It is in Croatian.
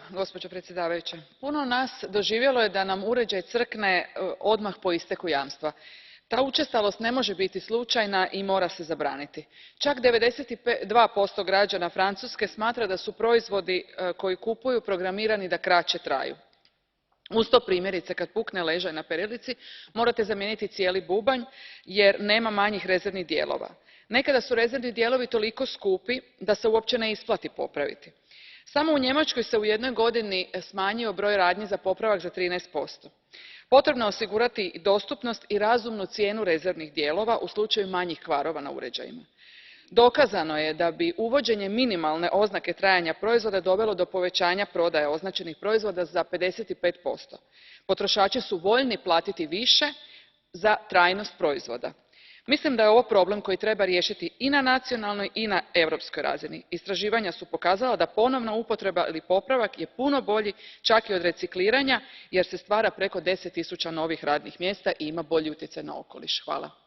Gospođo predsjedavajuća, puno nas doživjelo je da nam uređaj crkne odmah po isteku jamstva. Ta učestalost ne može biti slučajna i mora se zabraniti. Čak 92% građana Francuske smatra da su proizvodi koji kupuju programirani da kraće traju. Uz to, primjerice, kad pukne ležaj na perilici morate zamijeniti cijeli bubanj jer nema manjih rezervnih dijelova. Nekada su rezervni dijelovi toliko skupi da se uopće ne isplati popraviti. Samo u Njemačkoj se u jednoj godini smanjio broj radnji za popravak za 13%. Potrebno je osigurati dostupnost i razumnu cijenu rezervnih dijelova u slučaju manjih kvarova na uređajima. Dokazano je da bi uvođenje minimalne oznake trajanja proizvoda dovelo do povećanja prodaje označenih proizvoda za 55%. Potrošači su voljni platiti više za trajnost proizvoda. Mislim da je ovo problem koji treba riješiti i na nacionalnoj i na europskoj razini. Istraživanja su pokazala da ponovna upotreba ili popravak je puno bolji čak i od recikliranja jer se stvara preko 10 000 novih radnih mjesta i ima bolji utjecaj na okoliš. Hvala.